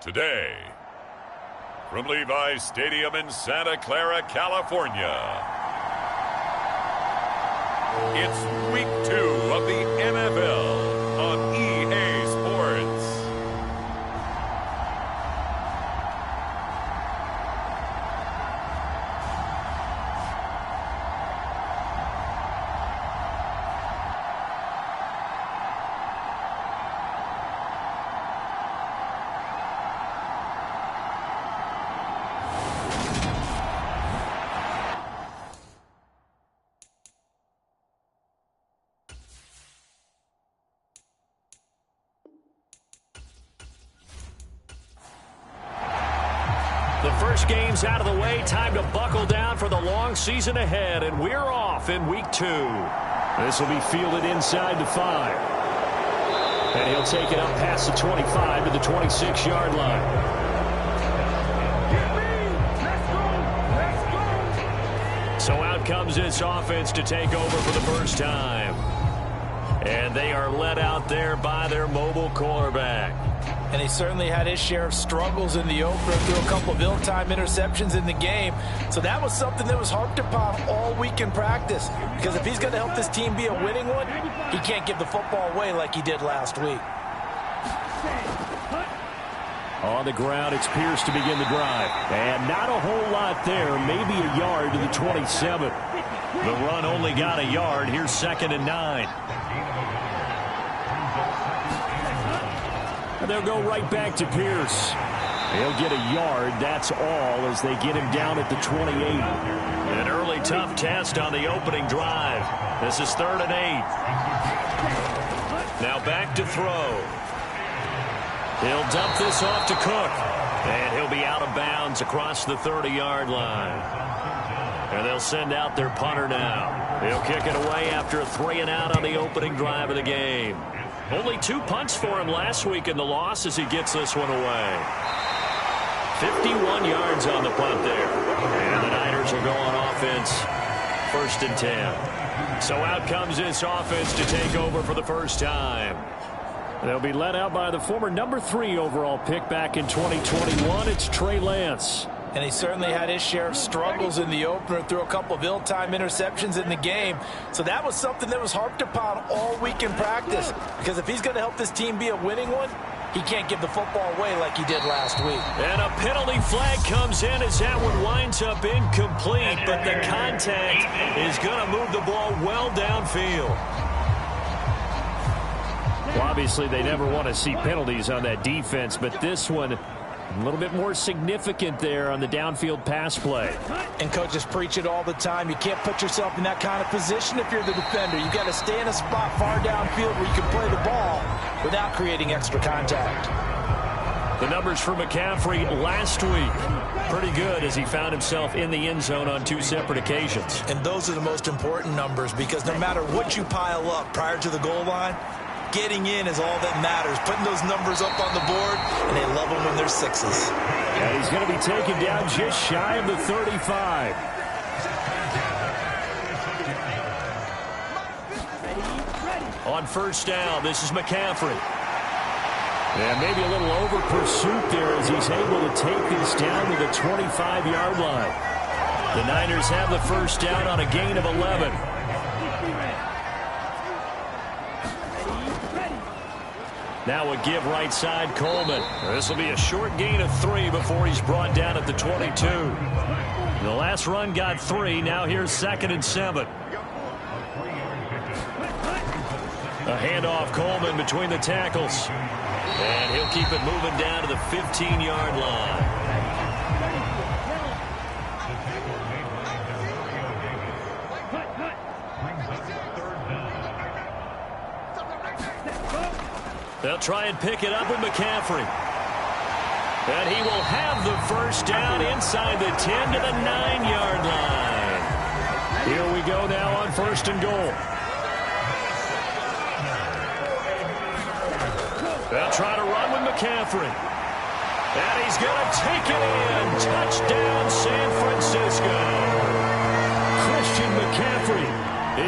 Today, from Levi's Stadium in Santa Clara, California, it's Week 2 of the NFL on EA Sports. The first game's out of the way. Time to buckle down for the long season ahead, and we're off in Week 2. This will be fielded inside the 5. And he'll take it up past the 25 to the 26-yard line. So out comes this offense to take over for the first time. And they are led out there by their mobile quarterback. And he certainly had his share of struggles in the opener, threw a couple of ill-timed interceptions in the game. So that was something that was harped upon all week in practice. Because if he's going to help this team be a winning one, he can't give the football away like he did last week. On the ground, it's Pierce to begin the drive. And not a whole lot there, maybe a yard to the 27. The run only got a yard. Here's 2nd and 9. They'll go right back to Pierce. He'll get a yard, that's all, as they get him down at the 28. An early tough test on the opening drive. This is 3rd and 8. Now back to throw. He'll dump this off to Cook. And he'll be out of bounds across the 30-yard line. And they'll send out their punter now. He'll kick it away after a 3-and-out on the opening drive of the game. Only 2 punts for him last week in the loss as he gets this one away. 51 yards on the punt there. And the Niners will go on offense, 1st and 10. So out comes this offense to take over for the first time. They'll be led out by the former number 3 overall pick back in 2021. It's Trey Lance. And he certainly had his share of struggles in the opener, threw a couple of ill-timed interceptions in the game. So that was something that was harped upon all week in practice. Because if he's going to help this team be a winning one, he can't give the football away like he did last week. And a penalty flag comes in as that one winds up incomplete. But the contact is going to move the ball well downfield. Well, obviously, they never want to see penalties on that defense, but this one a little bit more significant there on the downfield pass play. And coaches preach it all the time. You can't put yourself in that kind of position if you're the defender. You've got to stay in a spot far downfield where you can play the ball without creating extra contact. The numbers for McCaffrey last week, pretty good as he found himself in the end zone on 2 separate occasions. And those are the most important numbers because no matter what you pile up prior to the goal line, getting in is all that matters. Putting those numbers up on the board, and they love them when they're 6s. And he's going to be taken down just shy of the 35. On 1st down, this is McCaffrey. And maybe a little over pursuit there as he's able to take this down to the 25-yard line. The Niners have the 1st down on a gain of 11. Now a give right side, Coleman. This will be a short gain of 3 before he's brought down at the 22. The last run got 3. Now here's 2nd and 7. A handoff, Coleman between the tackles. And he'll keep it moving down to the 15-yard line. They'll try and pick it up with McCaffrey. And he will have the 1st down inside the 10 to the 9-yard line. Here we go now on 1st and goal. They'll try to run with McCaffrey. And he's going to take it in. Touchdown, San Francisco. Christian McCaffrey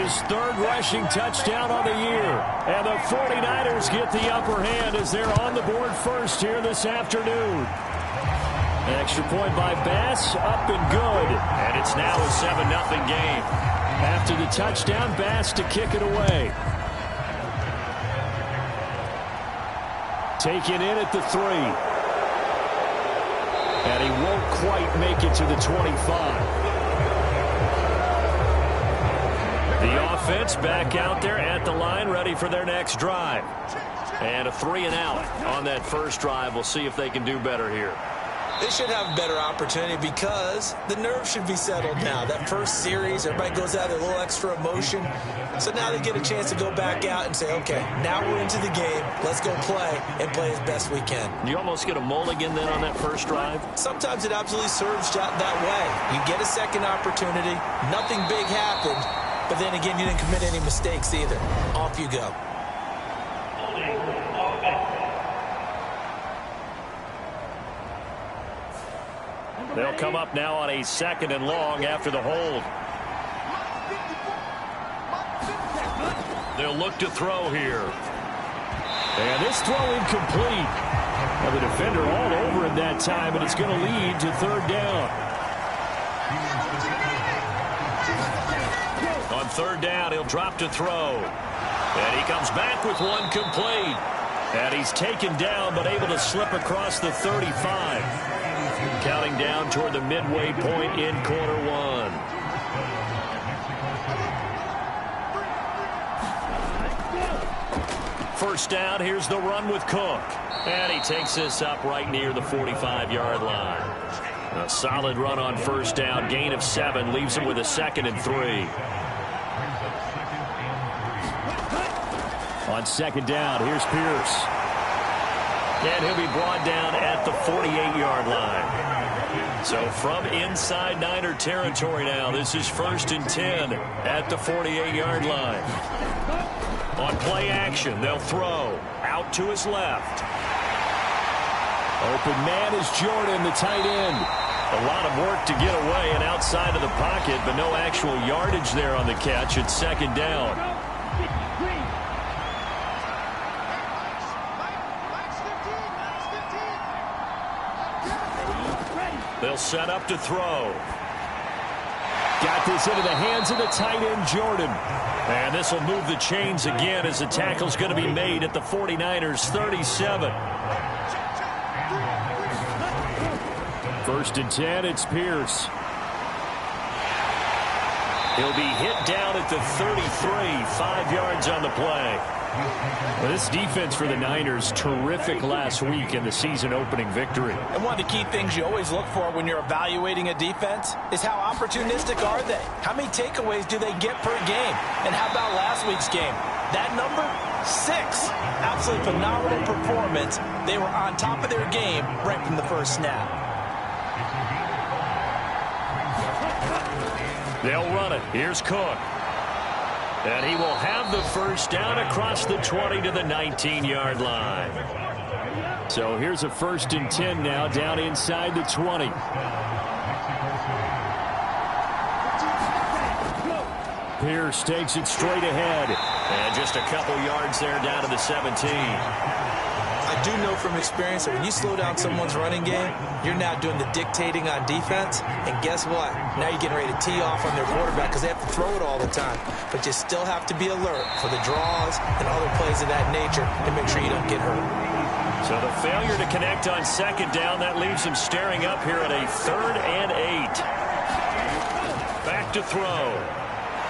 is his third rushing touchdown on the year. And the 49ers get the upper hand as they're on the board first here this afternoon. An extra point by Bass, up and good. And it's now a 7-0 game. After the touchdown, Bass to kick it away. Taken in at the 3. And he won't quite make it to the 25. The offense back out there at the line, ready for their next drive. And a 3-and-out on that first drive. We'll see if they can do better here. They should have a better opportunity because the nerves should be settled now. That first series, everybody goes out with a little extra emotion. So now they get a chance to go back out and say, okay, now we're into the game. Let's go play and play as best we can. You almost get a mulligan then on that first drive? Sometimes it absolutely serves that way. You get a second opportunity. Nothing big happened. But then again, you didn't commit any mistakes either. Off you go. They'll come up now on a 2nd and long after the hold. They'll look to throw here. And this throw incomplete. Well, the defender all over him that time, and it's going to lead to 3rd down. On 3rd down, he'll drop to throw. And he comes back with one complete. And he's taken down, but able to slip across the 35. Counting down toward the midway point in quarter 1. First down, here's the run with Cook. And he takes this up right near the 45-yard line. A solid run on first down, gain of 7, leaves him with a 2nd and 3. On 2nd down, here's Pierce. And he'll be brought down at the 48-yard line. So from inside Niner territory now, this is 1st and 10 at the 48-yard line. On play action, they'll throw out to his left. Open man is Jordan, the tight end. A lot of work to get away and outside of the pocket, but no actual yardage there on the catch. It's 2nd down. They'll set up to throw. Got this into the hands of the tight end, Jordan. And this will move the chains again as the tackle's going to be made at the 49ers 37. 1st and 10, it's Pierce. He'll be hit down at the 33, 5 yards on the play. Well, this defense for the Niners, terrific last week in the season-opening victory. And one of the key things you always look for when you're evaluating a defense is how opportunistic are they? How many takeaways do they get per game? And how about last week's game? That number, 6. Absolutely phenomenal performance. They were on top of their game right from the first snap. They'll run it. Here's Cook. And he will have the first down across the 20 to the 19-yard line. So here's a 1st and 10 now down inside the 20. Pierce takes it straight ahead. And just a couple yards there down to the 17. I do know from experience that when you slow down someone's running game, you're now doing the dictating on defense. And guess what? Now you're getting ready to tee off on their quarterback because they have to throw it all the time. But you still have to be alert for the draws and other plays of that nature and make sure you don't get hurt. So the failure to connect on 2nd down, that leaves him staring up here at a 3rd and 8. Back to throw.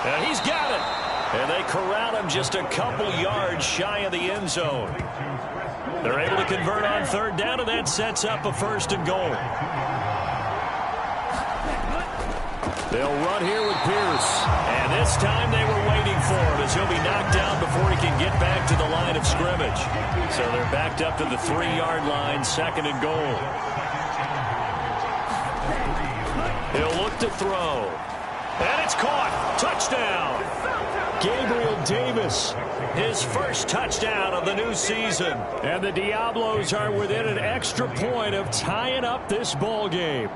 And he's got it. And they corral him just a couple yards shy of the end zone. They're able to convert on 3rd down, and that sets up a 1st and goal. They'll run here with Pierce. And this time they were waiting for him as he'll be knocked down before he can get back to the line of scrimmage. So they're backed up to the 3-yard line, 2nd and goal. He'll look to throw. And it's caught. Touchdown. Gabriel Davis, his first touchdown of the new season. And the Diablos are within an extra point of tying up this ball game.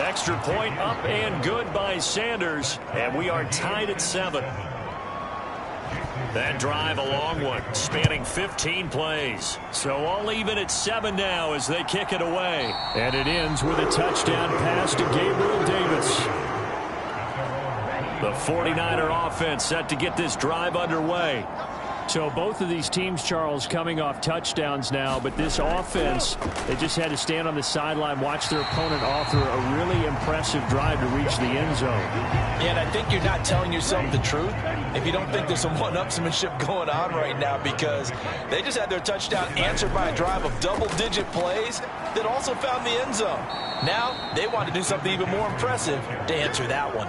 Extra point up and good by Sanders, and we are tied at 7. That drive a long one, spanning 15 plays. So all even at 7 now as they kick it away. And it ends with a touchdown pass to Gabriel Davis. The 49er offense set to get this drive underway. So both of these teams, Charles, coming off touchdowns now, but this offense, they just had to stand on the sideline, watch their opponent author a really impressive drive to reach the end zone. Yeah, and I think you're not telling yourself the truth if you don't think there's some one-upsmanship going on right now, because they just had their touchdown answered by a drive of double-digit plays that also found the end zone. Now they want to do something even more impressive to answer that one.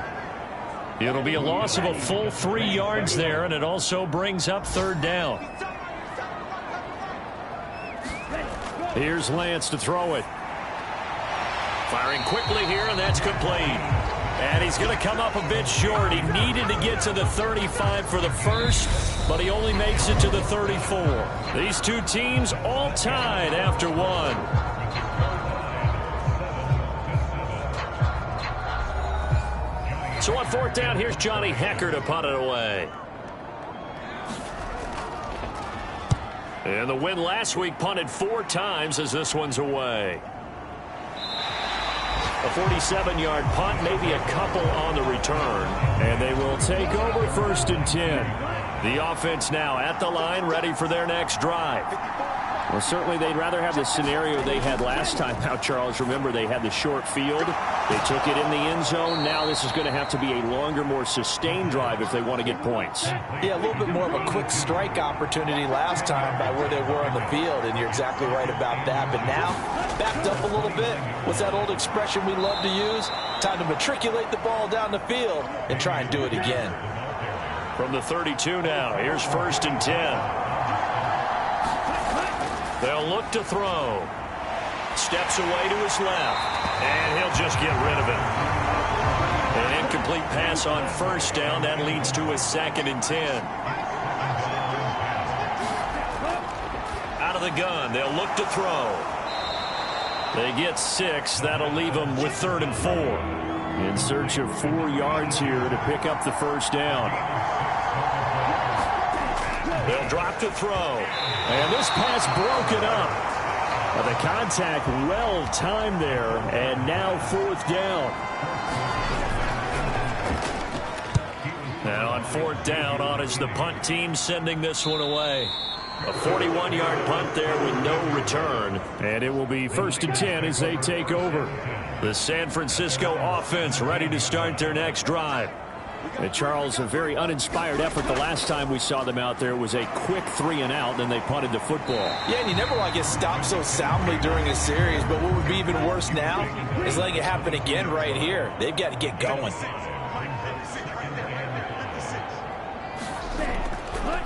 It'll be a loss of a full 3 yards there, and it also brings up 3rd down. Here's Lance to throw it. Firing quickly here, and that's complete. And he's going to come up a bit short. He needed to get to the 35 for the first, but he only makes it to the 34. These two teams all tied after 1. So on 4th down, here's Johnny Hecker to punt it away. And the win last week punted 4 times as this one's away. A 47-yard punt, maybe a couple on the return. And they will take over 1st and 10. The offense now at the line, ready for their next drive. Well, certainly they'd rather have the scenario they had last time. Now, Charles, remember they had the short field. They took it in the end zone. Now this is going to have to be a longer, more sustained drive if they want to get points. Yeah, a little bit more of a quick strike opportunity last time by where they were on the field, and you're exactly right about that. But now, backed up a little bit. What's that old expression we love to use? Time to matriculate the ball down the field and try and do it again. From the 32 now, here's 1st and 10. They'll look to throw. Steps away to his left, and he'll just get rid of it. An incomplete pass on 1st down. That leads to a 2nd and 10. Out of the gun, they'll look to throw. They get 6. That'll leave them with 3rd and 4. In search of 4 yards here to pick up the 1st down. They'll drop to throw. And this pass broken up. The contact well timed there, and now 4th down. Now on 4th down, on is the punt team sending this one away. A 41-yard punt there with no return. And it will be 1st and 10 as they take over. The San Francisco offense ready to start their next drive. And Charles, a very uninspired effort. The last time we saw them out there was a quick 3 and out, then they punted the football. Yeah, and you never want to get stopped so soundly during a series, but what would be even worse now is letting it happen again right here. They've got to get going.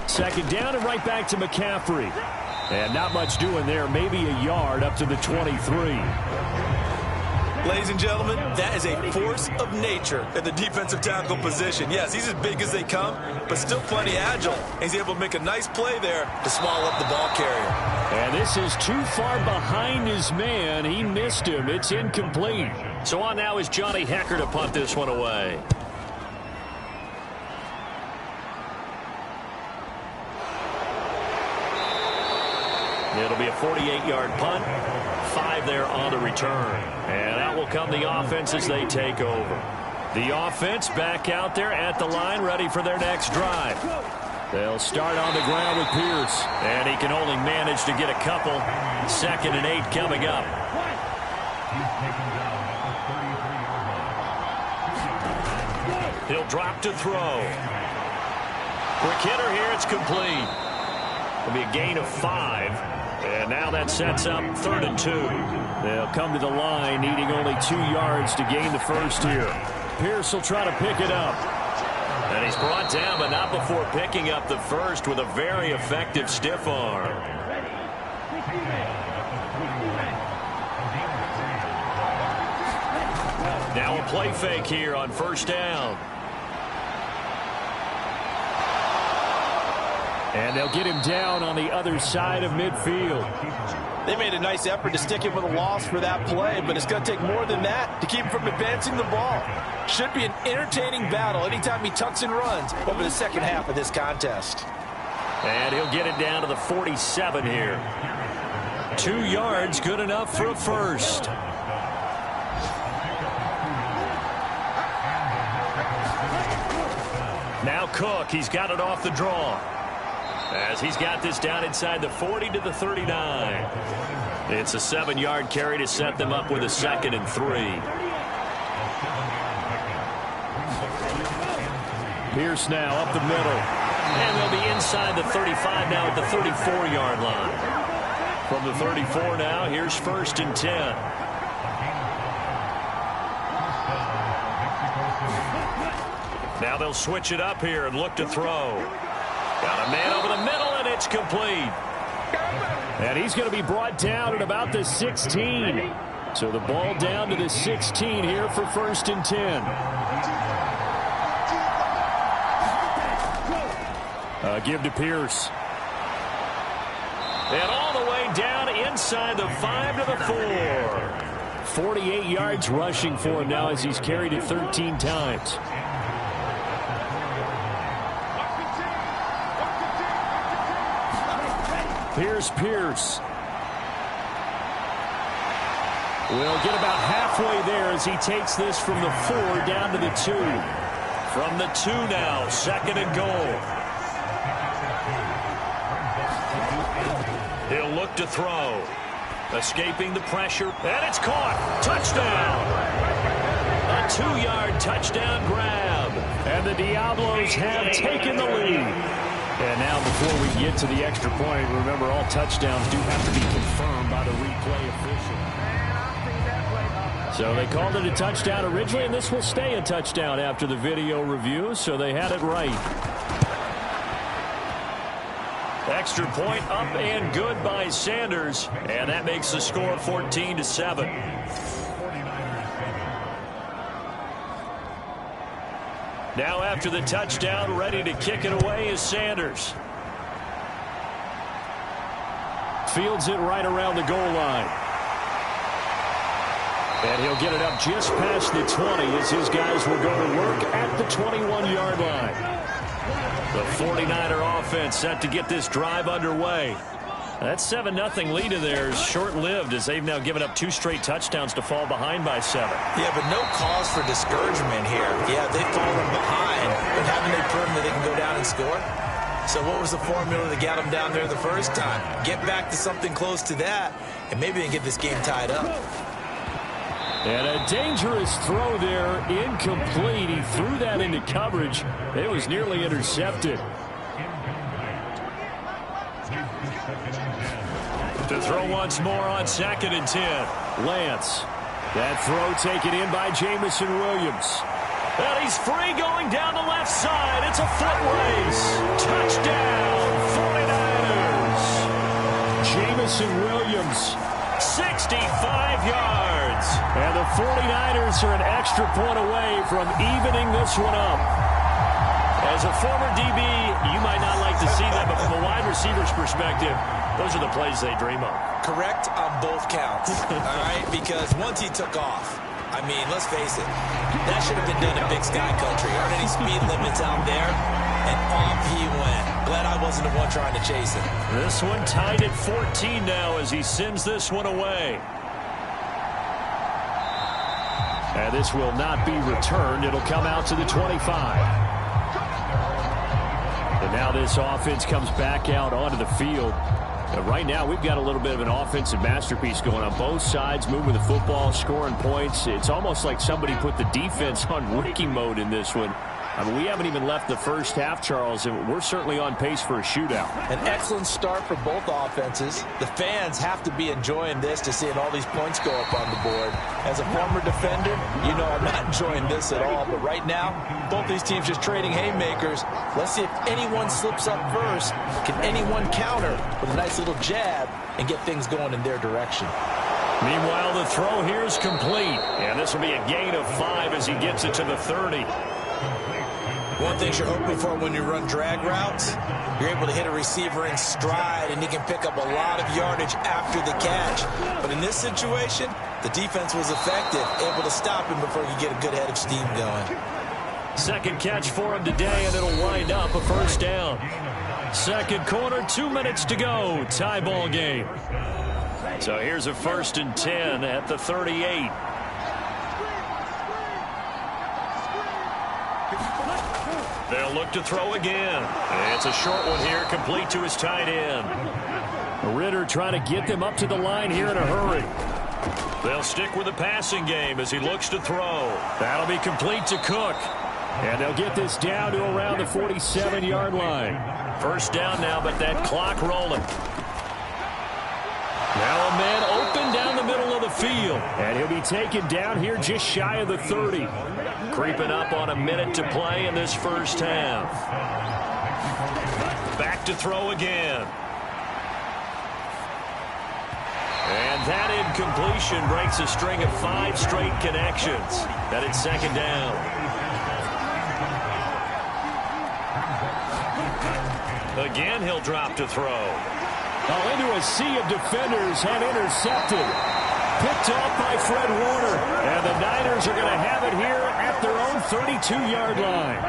2nd down and right back to McCaffrey. And not much doing there, maybe a yard up to the 23. Ladies and gentlemen, that is a force of nature at the defensive tackle position. Yes, he's as big as they come, but still plenty agile. He's able to make a nice play there to swallow up the ball carrier. And this is too far behind his man. He missed him. It's incomplete. So on now is Johnny Hecker to punt this one away. It'll be a 48-yard punt. 5 there on the return. And out will come the offense as they take over. The offense back out there at the line, ready for their next drive. They'll start on the ground with Pierce. And he can only manage to get a couple. 2nd and 8 coming up. He'll drop to throw. Quick hitter here, it's complete. It'll be a gain of 5. And now that sets up 3rd and 2. They'll come to the line, needing only 2 yards to gain the first here. Pierce will try to pick it up. And he's brought down, but not before picking up the first with a very effective stiff arm. Now a play fake here on 1st down. And they'll get him down on the other side of midfield. They made a nice effort to stick him with a loss for that play, but it's going to take more than that to keep him from advancing the ball. Should be an entertaining battle anytime he tucks and runs over the second half of this contest. And he'll get it down to the 47 here. 2 yards, good enough for a first. Now Cook, he's got it off the draw. As he's got this down inside the 40 to the 39. It's a 7-yard carry to set them up with a 2nd and 3. Pierce now up the middle. And they'll be inside the 35 now at the 34-yard line. From the 34 now, here's 1st and 10. Now they'll switch it up here and look to throw. Got a man over the middle, and it's complete. And he's going to be brought down at about the 16. So the ball down to the 16 here for 1st and 10. Give to Pierce. And all the way down inside the 5 to the 4. 48 yards rushing for him now as he's carried it 13 times. Pierce. Will get about halfway there as he takes this from the 4 down to the 2. From the 2 now, 2nd and goal. He'll look to throw. Escaping the pressure, and it's caught. Touchdown. A 2-yard touchdown grab. And the Diablos have taken the lead. And now before we get to the extra point, remember all touchdowns do have to be confirmed by the replay official. So they called it a touchdown originally, and this will stay a touchdown after the video review, so they had it right. Extra point up and good by Sanders, and that makes the score 14-7. Now after the touchdown, ready to kick it away is Sanders. Fields it right around the goal line. And he'll get it up just past the 20 as his guys will go to work at the 21-yard line. The 49er offense set to get this drive underway. That 7-0 lead of theirs short-lived as they've now given up 2 straight touchdowns to fall behind by 7. Yeah, but no cause for discouragement here. Yeah, they've fallen behind, but haven't they proven that they can go down and score? So what was the formula that got them down there the first time? Get back to something close to that, and maybe they can get this game tied up. And a dangerous throw there, incomplete. He threw that into coverage. It was nearly intercepted. To throw once more on 2nd and 10. Lance. That throw taken in by Jamison Williams. And he's free going down the left side. It's a foot race. Touchdown, 49ers. Jamison Williams. 65 yards. And the 49ers are an extra point away from evening this one up. As a former DB, you might not like to see that, but from a wide receiver's perspective, those are the plays they dream of. Correct on both counts, all right? Because once he took off, I mean, let's face it, that should have been done in Big Sky Country. Aren't any speed limits out there? And off he went. Glad I wasn't the one trying to chase him. This one tied at 14 now as he sends this one away. And this will not be returned. It'll come out to the 25. And now this offense comes back out onto the field. Right now, we've got a little bit of an offensive masterpiece going on both sides, moving the football, scoring points. It's almost like somebody put the defense on rookie mode in this one. I mean, we haven't even left the first half, Charles, and we're certainly on pace for a shootout. An excellent start for both offenses. The fans have to be enjoying this to seeing all these points go up on the board. As a former defender, you know I'm not enjoying this at all. But right now, both these teams just trading haymakers. Let's see if anyone slips up first. Can anyone counter with a nice little jab and get things going in their direction? Meanwhile, the throw here is complete. And this will be a gain of 5 as he gets it to the 30. One thing you're hoping for when you run drag routes, you're able to hit a receiver in stride, and he can pick up a lot of yardage after the catch. But in this situation, the defense was effective, able to stop him before he could get a good head of steam going. Second catch for him today, and it'll wind up a first down. Second quarter, 2 minutes to go. Tie ball game. So here's a 1st and 10 at the 38. They'll look to throw again. It's a short one here, complete to his tight end. Ritter trying to get them up to the line here in a hurry. They'll stick with the passing game as he looks to throw. That'll be complete to Cook. And they'll get this down to around the 47-yard line. First down now, but that clock rolling. Now a man open down the middle of the field. And he'll be taken down here just shy of the 30. Creeping up on a minute to play in this first half. Back to throw again. And that incompletion breaks a string of 5 straight connections. That it's second down. Again, he'll drop to throw. Into a sea of defenders and intercepted. Picked off by Fred Warner. And the Niners are going to have it here at their own 32-yard line.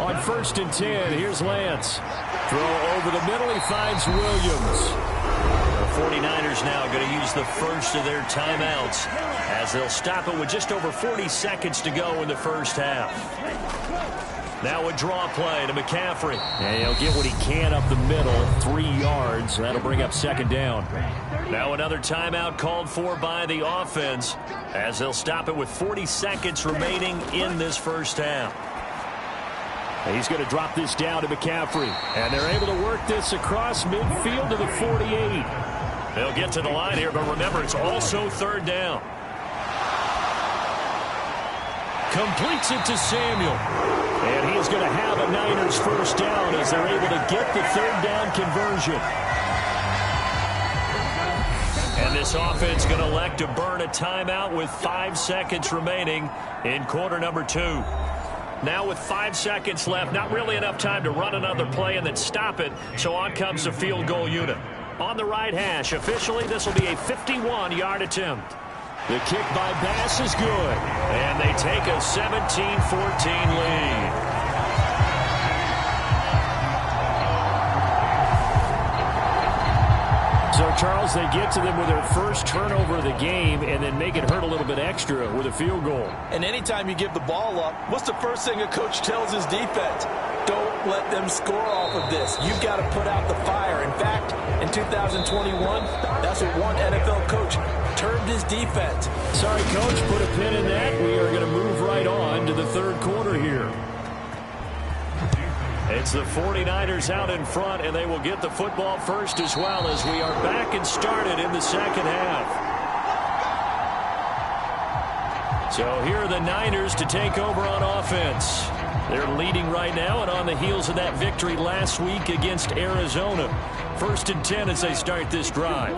On 1st and 10, here's Lance. Throw over the middle, he finds Williams. The 49ers now going to use the first of their timeouts as they'll stop it with just over 40 seconds to go in the first half. Now a draw play to McCaffrey. And he'll get what he can up the middle, 3 yards. That'll bring up second down. Now another timeout called for by the offense as they'll stop it with 40 seconds remaining in this first half. He's going to drop this down to McCaffrey. And they're able to work this across midfield to the 48. They'll get to the line here, but remember, it's also third down. Completes it to Samuel. And he's going to have a Niners first down as they're able to get the third down conversion. And this offense going to elect to burn a timeout with 5 seconds remaining in quarter number 2. Now with 5 seconds left, not really enough time to run another play and then stop it, so on comes the field goal unit. On the right hash, officially this will be a 51-yard attempt. The kick by Bass is good. And they take a 17-14 lead. So, Charles, they get to them with their first turnover of the game and then make it hurt a little bit extra with a field goal. And anytime you give the ball up, what's the first thing a coach tells his defense? Don't let them score off of this. You've got to put out the fire. In fact, in 2021, that's what one NFL coach termed his defense. Sorry, Coach, put a pin in that. We are going to move right on to the third quarter here. It's the 49ers out in front, and they will get the football first as well as we are back and started in the second half. So here are the Niners to take over on offense. They're leading right now and on the heels of that victory last week against Arizona. 1st and 10 as they start this drive.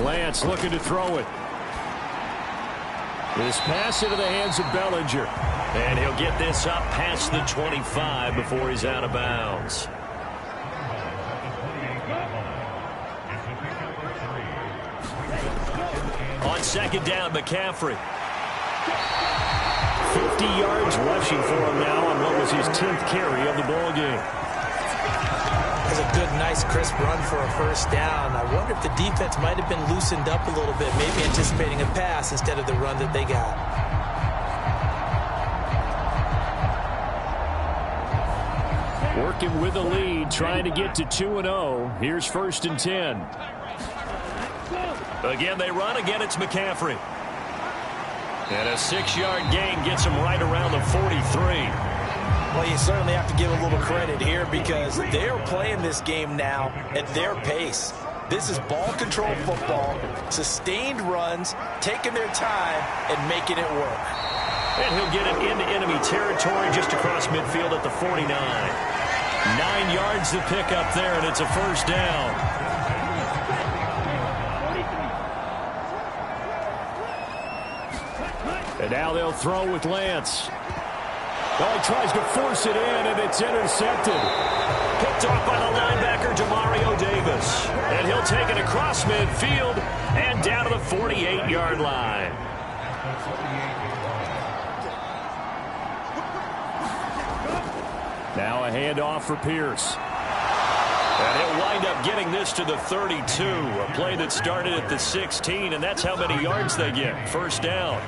Lance looking to throw it. This pass into the hands of Bellinger. And he'll get this up past the 25 before he's out of bounds. On second down, McCaffrey. 50 yards rushing for him now on what was his 10th carry of the ball game. That's a good, nice, crisp run for a first down. I wonder if the defense might have been loosened up a little bit, maybe anticipating a pass instead of the run that they got. Working with the lead, trying to get to 2-0. Here's 1st and 10. Again, they run. Again, it's McCaffrey. And a 6-yard gain gets him right around the 43. Well, you certainly have to give a little credit here because they're playing this game now at their pace. This is ball control football, sustained runs, taking their time, and making it work. And he'll get it into enemy territory just across midfield at the 49. 9 yards to pick up there, and it's a first down. And now they'll throw with Lance. Oh, he tries to force it in, and it's intercepted. Picked off by the linebacker, Demario Davis. And he'll take it across midfield and down to the 48-yard line. Now a handoff for Pierce. And he'll wind up getting this to the 32. A play that started at the 16, and that's how many yards they get. First down.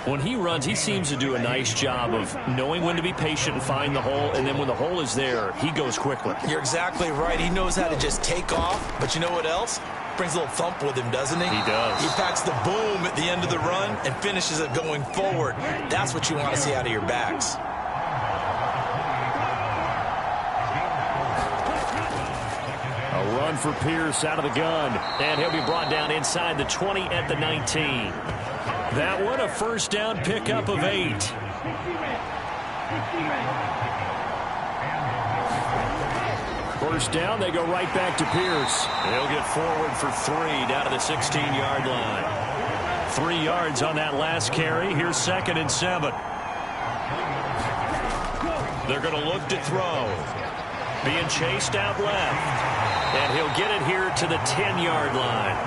When he runs, he seems to do a nice job of knowing when to be patient and find the hole, and then when the hole is there, he goes quickly. You're exactly right. He knows how to just take off, but you know what else? Brings a little thump with him, doesn't he? He does. He packs the boom at the end of the run and finishes it going forward. That's what you want to see out of your backs. A run for Pierce out of the gun. And he'll be brought down inside the 20 at the 19. That one, a first down pickup of 8. First down, they go right back to Pierce. He'll get forward for 3 down to the 16-yard line. 3 yards on that last carry. Here's 2nd and 7. They're going to look to throw. Being chased out left. And he'll get it here to the 10-yard line.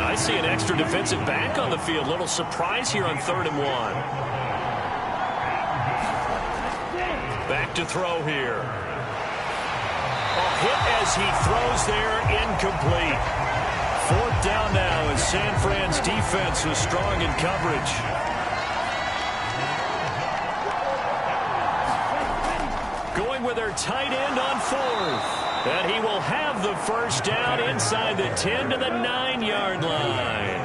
I see an extra defensive back on the field. Little surprise here on 3rd and 1. Back to throw here. A hit as he throws there, incomplete. 4th down now as San Fran's defense was strong in coverage. Going with their tight end on 4th. And he will have the first down inside the 10 to the 9-yard line.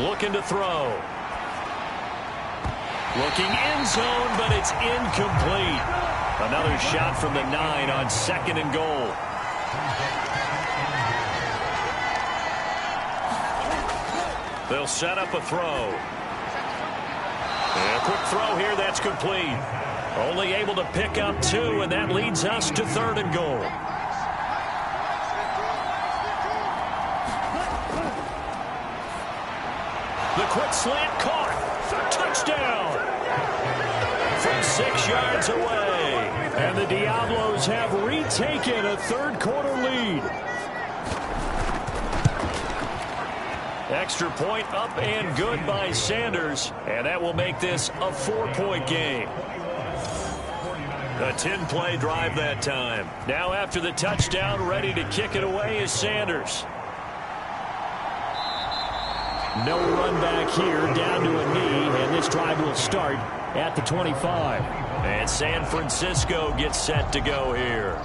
Looking to throw. Looking end zone, but it's incomplete. Another shot from the 9 on 2nd and goal. They'll set up a throw. And a quick throw here, that's complete. Only able to pick up 2, and that leads us to 3rd and goal. The quick slant caught. Touchdown. From 6 yards away. And the Diablos have retaken a 3rd-quarter lead. Extra point up and good by Sanders, and that will make this a 4-point game. A 10-play drive that time. Now after the touchdown, ready to kick it away is Sanders. No run back here, down to a knee, and this drive will start at the 25. And San Francisco gets set to go here.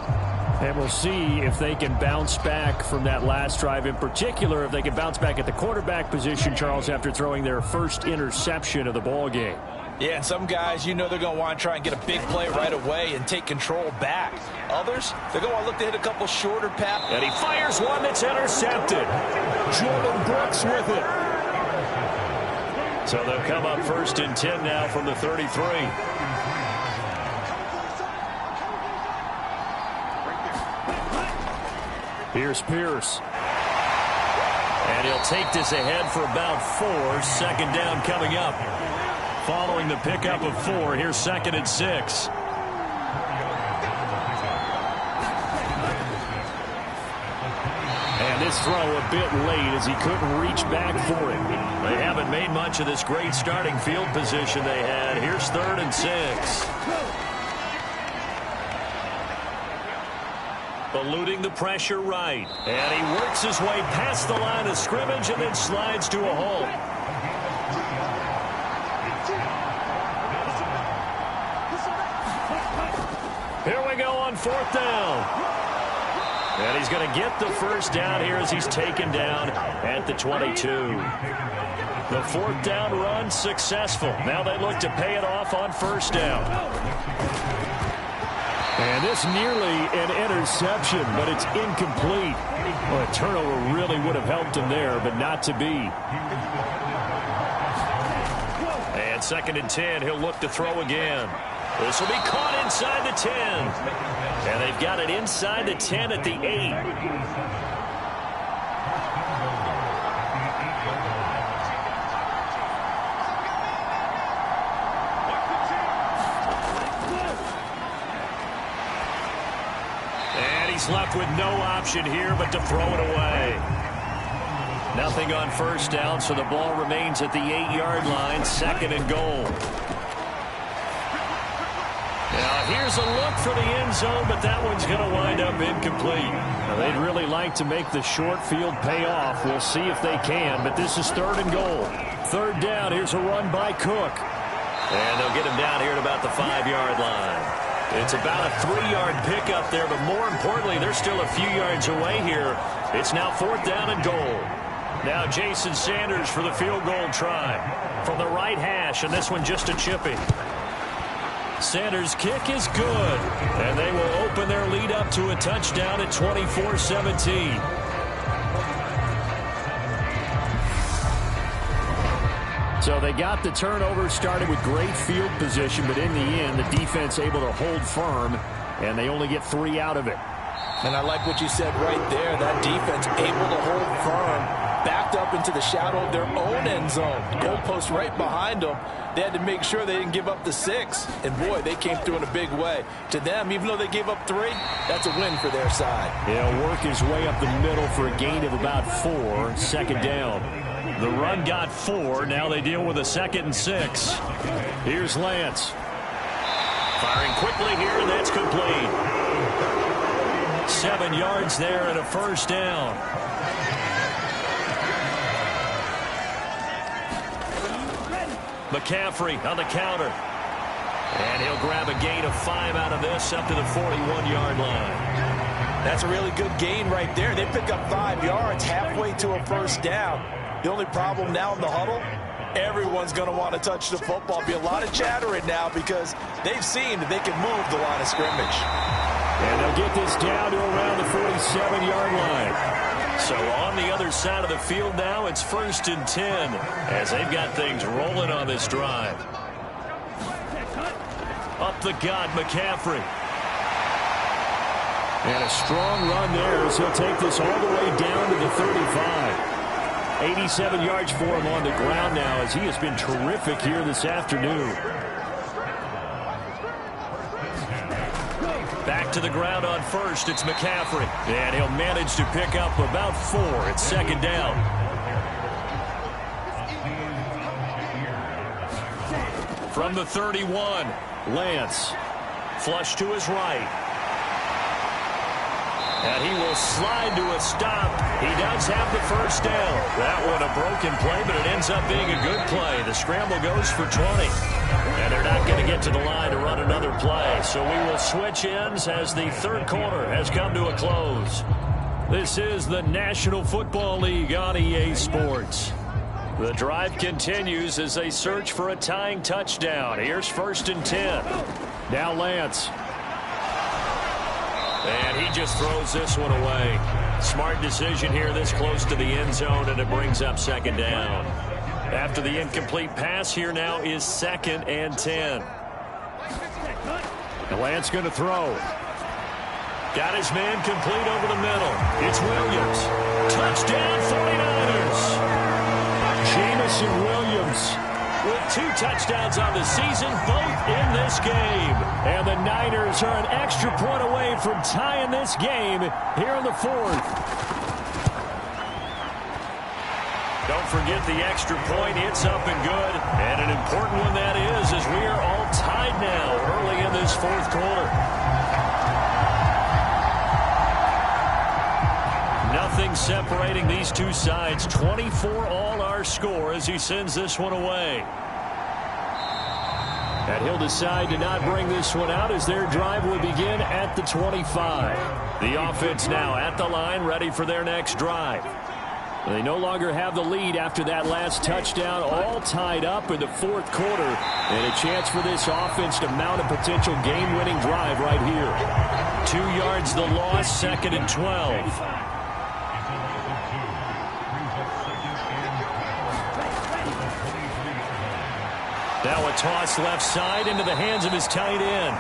And we'll see if they can bounce back from that last drive. In particular, if they can bounce back at the quarterback position, Charles, after throwing their first interception of the ball game. Yeah, and some guys, you know they're going to want to try and get a big play right away and take control back. Others, they're going to want to look to hit a couple shorter passes. And he fires one that's intercepted. Jordan Brooks with it. So they'll come up 1st and 10 now from the 33. Here's Pierce. And he'll take this ahead for about 4. 2nd down coming up. Following the pickup of 4, here's 2nd and 6. And this throw a bit late as he couldn't reach back for it. They haven't made much of this great starting field position they had. Here's 3rd and 6. Eluding the pressure right. And he works his way past the line of scrimmage and then slides to a halt. Here we go on 4th down. And he's going to get the first down here as he's taken down at the 22. The 4th down run successful. Now they look to pay it off on 1st down. And this nearly an interception, but it's incomplete. Well, a turnover really would have helped him there, but not to be. And And 2nd and 10, he'll look to throw again. This will be caught inside the 10. And they've got it inside the 10 at the 8. And he's left with no option here but to throw it away. Nothing on 1st down, so the ball remains at the 8-yard line, 2nd and goal. Now, here's a look for the end zone, but that one's going to wind up incomplete. Now, they'd really like to make the short field pay off. We'll see if they can, but this is 3rd and goal. 3rd down, here's a run by Cook. And they'll get him down here at about the 5-yard line. It's about a 3-yard pickup there, but more importantly, they're still a few yards away here. It's now 4th down and goal. Now Jason Sanders for the field goal try from the right hash, and this one just a chippy. Sanders' kick is good, and they will open their lead up to a touchdown at 24-17. So they got the turnover, started with great field position, but in the end, the defense able to hold firm, and they only get 3 out of it. And I like what you said right there. That defense able to hold firm, backed up into the shadow of their own end zone. Goalpost right behind them. They had to make sure they didn't give up the 6. And, boy, they came through in a big way. To them, even though they gave up 3, that's a win for their side. He'll work his way up the middle for a gain of about 4, 2nd down. The run got 4. Now they deal with a 2nd and 6. Here's Lance. Firing quickly here, and that's complete. 7 yards there and a 1st down. McCaffrey on the counter. And he'll grab a gain of 5 out of this up to the 41-yard line. That's a really good gain right there. They pick up 5 yards halfway to a 1st down. The only problem now in the huddle, everyone's going to want to touch the football. Be a lot of chattering now because they've seen that they can move the line of scrimmage. And they'll get this down to around the 47-yard line. So on the other side of the field now, it's 1st and 10 as they've got things rolling on this drive. Up the gut, McCaffrey. And a strong run there as he'll take this all the way down to the 35. 87 yards for him on the ground now as he has been terrific here this afternoon. Back to the ground on 1st, it's McCaffrey. And he'll manage to pick up about 4. It's 2nd down. From the 31, Lance. Flush to his right. And he will slide to a stop. He does have the 1st down. That one a broken play, but it ends up being a good play. The scramble goes for 20. And they're not going to get to the line to run another play. So we will switch ends as the 3rd quarter has come to a close. This is the National Football League on EA Sports. The drive continues as they search for a tying touchdown. Here's 1st and 10. Now Lance. And he just throws this one away. Smart decision here this close to the end zone, and it brings up 2nd down. After the incomplete pass, here now is 2nd and 10. And Lance going to throw. Got his man complete over the middle. It's Williams. Touchdown 49ers. Jamison Williams with 2 touchdowns on the season, both in this game. And the Niners are an extra point away from tying this game here in the 4th. Don't forget the extra point. It's up and good. And an important one that is, as we are all tied now early in this 4th quarter. Nothing separating these two sides. 24 all our score as he sends this one away. And he'll decide to not bring this one out as their drive will begin at the 25. The offense now at the line, ready for their next drive. They no longer have the lead after that last touchdown, all tied up in the 4th quarter. And a chance for this offense to mount a potential game-winning drive right here. 2 yards the loss, 2nd and 12. Now a toss left side into the hands of his tight end.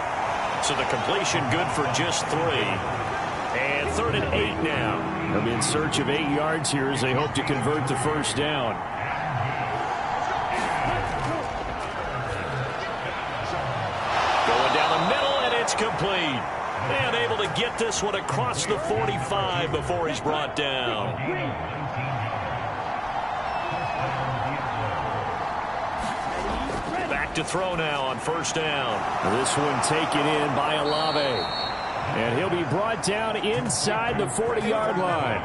So the completion good for just 3. And 3rd and 8 now. They'll be in search of 8 yards here as they hope to convert the first down. Going down the middle, and it's complete. And able to get this one across the 45 before he's brought down. Back to throw now on 1st down. This one taken in by Olave. And he'll be brought down inside the 40-yard line.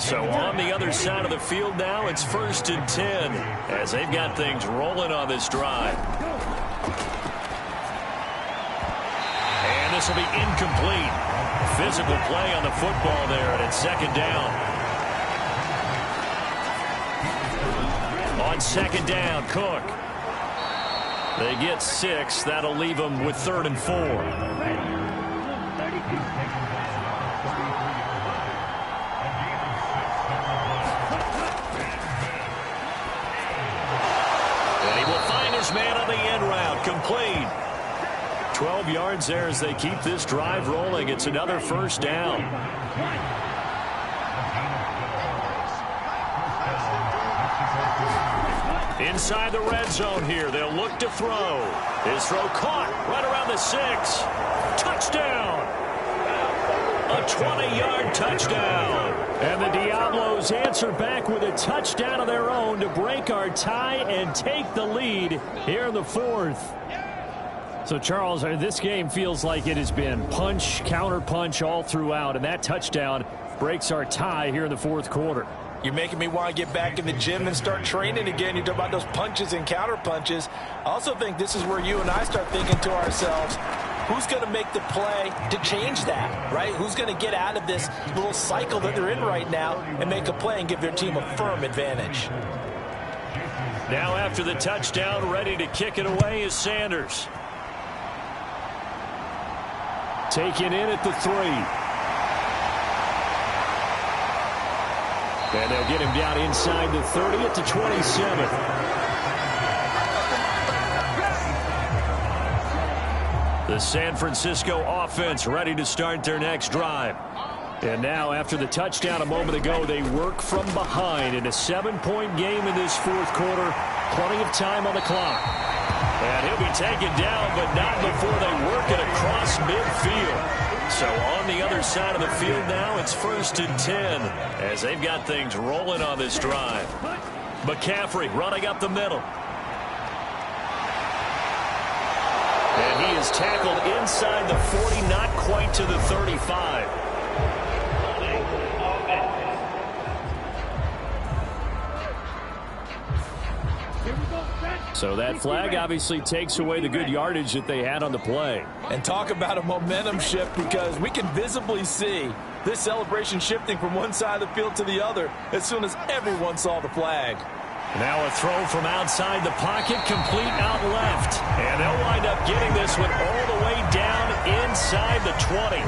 So on the other side of the field now, it's 1st and 10 as they've got things rolling on this drive. And this will be incomplete. Physical play on the football there, and it's 2nd down. On 2nd down, Cook. They get 6. That'll leave them with 3rd and 4. And he will find his man on the end route. Complete. 12 yards there as they keep this drive rolling. It's another 1st down. Inside the red zone here. They'll look to throw. His throw caught right around the 6. Touchdown. A 20-yard touchdown. And the Diablos answer back with a touchdown of their own to break our tie and take the lead here in the 4th. So, Charles, this game feels like it has been punch, counter punch all throughout, and that touchdown breaks our tie here in the 4th quarter. You're making me want to get back in the gym and start training again. You talk about those punches and counter punches. I also think this is where you and I start thinking to ourselves, who's going to make the play to change that, right? Who's going to get out of this little cycle that they're in right now and make a play and give their team a firm advantage? Now after the touchdown, ready to kick it away is Sanders. Taken in at the 3. And they'll get him down inside the 30 at the 27. The San Francisco offense ready to start their next drive. And now after the touchdown a moment ago, they work from behind in a 7-point game in this 4th quarter. Plenty of time on the clock. And he'll be taken down, but not before they work it across midfield. So on the other side of the field now, it's 1st and 10 as they've got things rolling on this drive. McCaffrey running up the middle. And he is tackled inside the 40, not quite to the 35. So that flag obviously takes away the good yardage that they had on the play. And talk about a momentum shift, because we can visibly see this celebration shifting from one side of the field to the other as soon as everyone saw the flag. Now a throw from outside the pocket, complete out left. And they'll wind up getting this one all the way down inside the 20.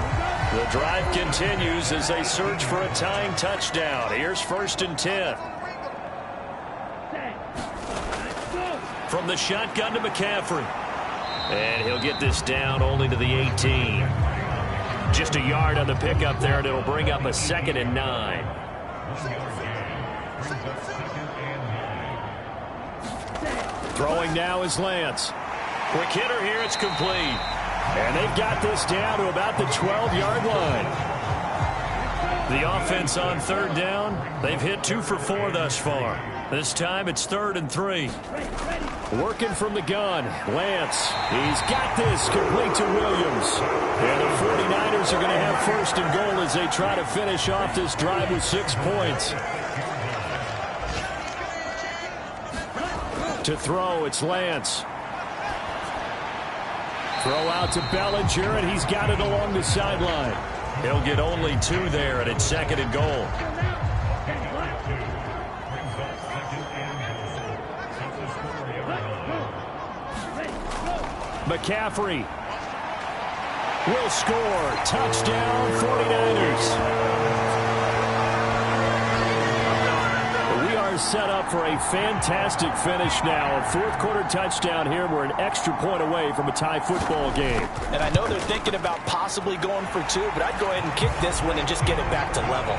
The drive continues as they search for a tying touchdown. Here's 1st and 10. From the shotgun to McCaffrey. And he'll get this down only to the 18. Just a yard on the pickup there, and it'll bring up a 2nd and 9. Throwing now is Lance. Quick hitter here, it's complete. And they've got this down to about the 12-yard line. The offense on 3rd down, they've hit 2 for 4 thus far. This time it's 3rd and 3. Working from the gun, Lance. He's got this complete to Williams. And the 49ers are going to have 1st and goal as they try to finish off this drive with 6 points. To throw, it's Lance. Throw out to Bellinger, and he's got it along the sideline. He'll get only 2 there, and it's 2nd and goal. McCaffrey will score. Touchdown, 49ers. We are set up for a fantastic finish now. A fourth-quarter touchdown here. We're an extra point away from a tie football game. And I know they're thinking about possibly going for two, but I'd go ahead and kick this one and just get it back to level.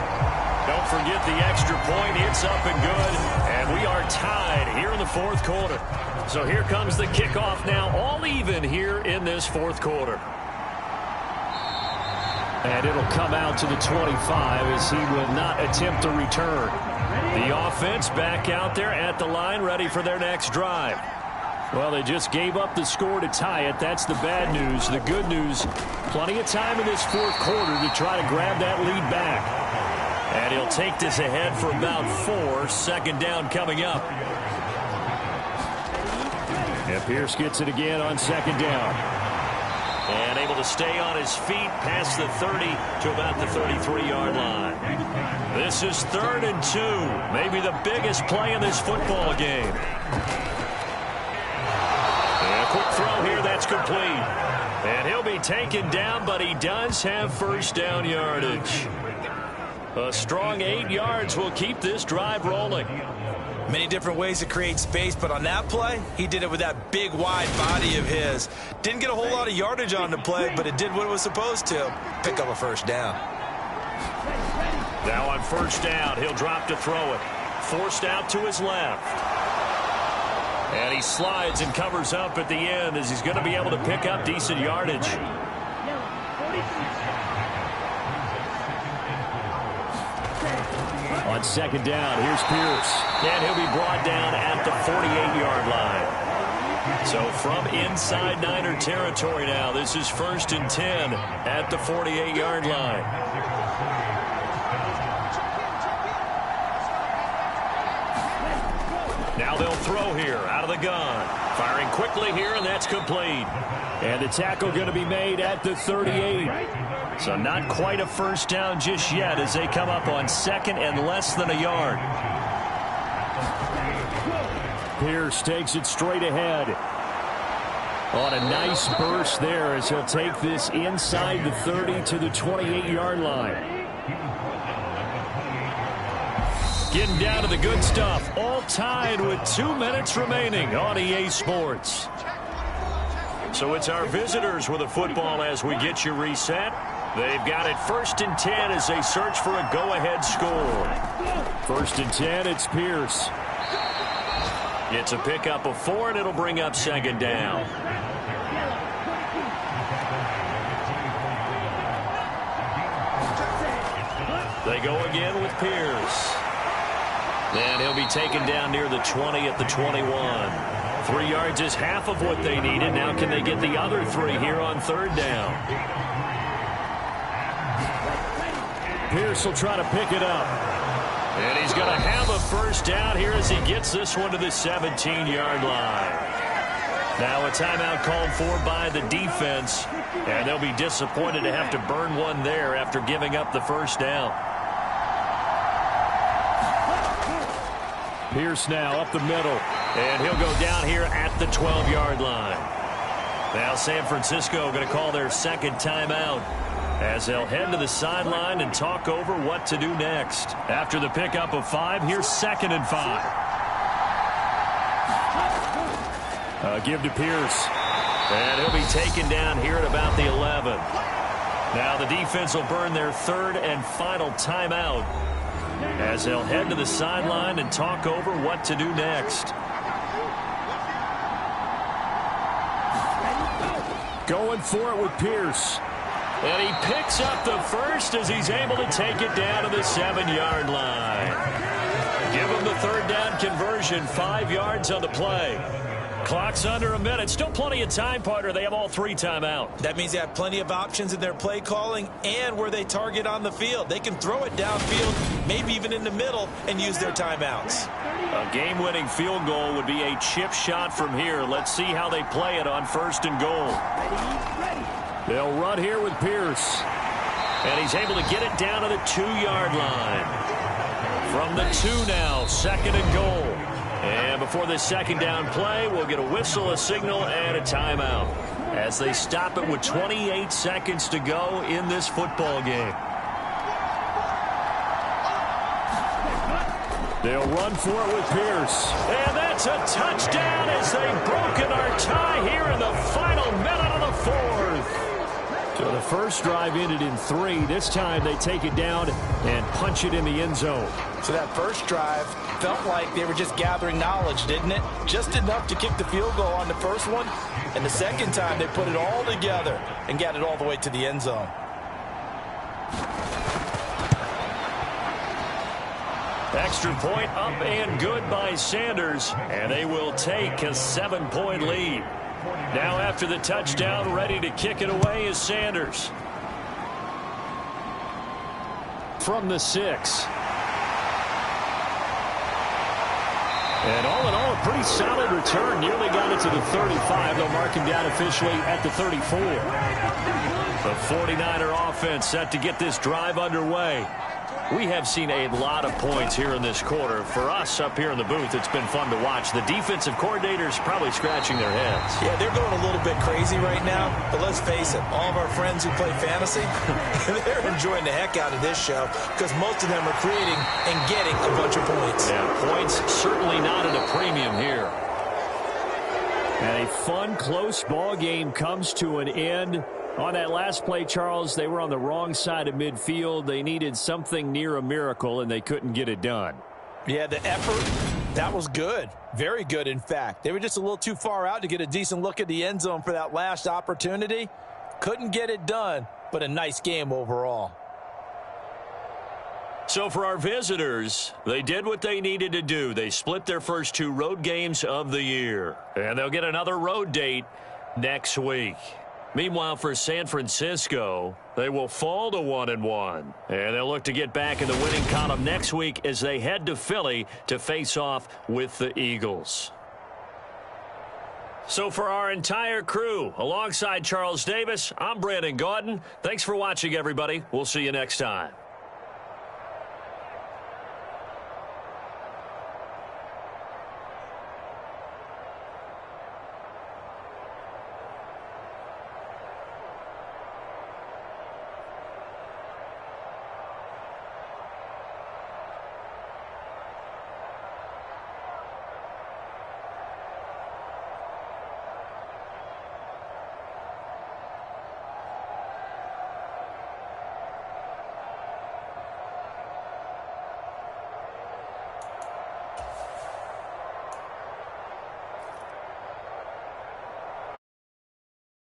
Don't forget the extra point. It's up and good. And we are tied here in the fourth quarter. So here comes the kickoff now, all even here in this fourth quarter. And it'll come out to the 25 as he will not attempt to return. The offense back out there at the line, ready for their next drive. Well, they just gave up the score to tie it. That's the bad news. The good news, plenty of time in this fourth quarter to try to grab that lead back. And he'll take this ahead for about 4. Second down coming up. And Pierce gets it again on second down. And able to stay on his feet past the 30 to about the 33-yard line. This is 3rd and 2. Maybe the biggest play in this football game. And a quick throw here. That's complete. And he'll be taken down, but he does have first down yardage. A strong 8 yards will keep this drive rolling. Many different ways to create space, but on that play, he did it with that big, wide body of his. Didn't get a whole lot of yardage on the play, but it did what it was supposed to. Pick up a first down. Now on first down, he'll drop to throw it. Forced out to his left. And he slides and covers up at the end as he's going to be able to pick up decent yardage. On second down, here's Pierce. And he'll be brought down at the 48-yard line. So from inside Niner territory now, this is 1st and 10 at the 48-yard line. Now they'll throw here out of the gun. Firing quickly here, and that's complete. And the tackle going to be made at the 38. So not quite a first down just yet as they come up on second and less than a yard. Pierce takes it straight ahead. On a nice burst there as he'll take this inside the 30 to the 28-yard line. Getting down to the good stuff. All tied with 2 minutes remaining on EA Sports. So it's our visitors with the football as we get you reset. They've got it 1st and 10 as they search for a go-ahead score. 1st and 10, it's Pierce. It's a pickup of 4, and it'll bring up second down. They go again with Pierce. And he'll be taken down near the 20 at the 21. 3 yards is half of what they needed. Now can they get the other 3 here on 3rd down? Pierce will try to pick it up. And he's going to have a first down here as he gets this one to the 17-yard line. Now a timeout called for by the defense. And they'll be disappointed to have to burn one there after giving up the first down. Pierce now up the middle. And he'll go down here at the 12-yard line. Now San Francisco going to call their second timeout as they'll head to the sideline and talk over what to do next. After the pickup of 5, here's 2nd and 5. Give to Pierce. And he'll be taken down here at about the 11. Now the defense will burn their 3rd and final timeout as they'll head to the sideline and talk over what to do next. Going for it with Pierce. And he picks up the first as he's able to take it down to the 7-yard line. Give him the 3rd down conversion, 5 yards on the play. Clock's under a minute. Still plenty of time, partner. They have all 3 timeout. That means they have plenty of options in their play calling and where they target on the field. They can throw it downfield, maybe even in the middle, and use their timeouts. A game-winning field goal would be a chip shot from here. Let's see how they play it on 1st and goal. They'll run here with Pierce. And he's able to get it down to the 2-yard line. From the 2 now, 2nd and goal. And before this second down play, we'll get a whistle, a signal, and a timeout as they stop it with 28 seconds to go in this football game. They'll run for it with Pierce. And that's a touchdown as they've broken our tie here in the final minute of the fourth. So the first drive ended in 3. This time they take it down and punch it in the end zone. So that first drive felt like they were just gathering knowledge, didn't it? Just enough to kick the field goal on the first one. And the second time they put it all together and got it all the way to the end zone. Extra point up and good by Sanders, and they will take a 7-point lead. Now after the touchdown, ready to kick it away is Sanders. From the 6. And all in all, a pretty solid return. Nearly got it to the 35. They'll mark him down officially at the 34. The 49er offense set to get this drive underway. We have seen a lot of points here in this quarter. For us up here in the booth, it's been fun to watch. The defensive coordinators probably scratching their heads. Yeah, they're going a little bit crazy right now. But let's face it, all of our friends who play fantasy, they're enjoying the heck out of this show because most of them are creating and getting a bunch of points. Yeah, points certainly not at a premium here. And a fun, close ball game comes to an end. On that last play, Charles, they were on the wrong side of midfield. They needed something near a miracle, and they couldn't get it done. Yeah, the effort, that was good. Very good, in fact. They were just a little too far out to get a decent look at the end zone for that last opportunity. Couldn't get it done, but a nice game overall. So for our visitors, they did what they needed to do. They split their first 2 road games of the year, and they'll get another road date next week. Meanwhile, for San Francisco, they will fall to 1-1. And they'll look to get back in the winning column next week as they head to Philly to face off with the Eagles. So for our entire crew, alongside Charles Davis, I'm Brandon Gaudin. Thanks for watching, everybody. We'll see you next time.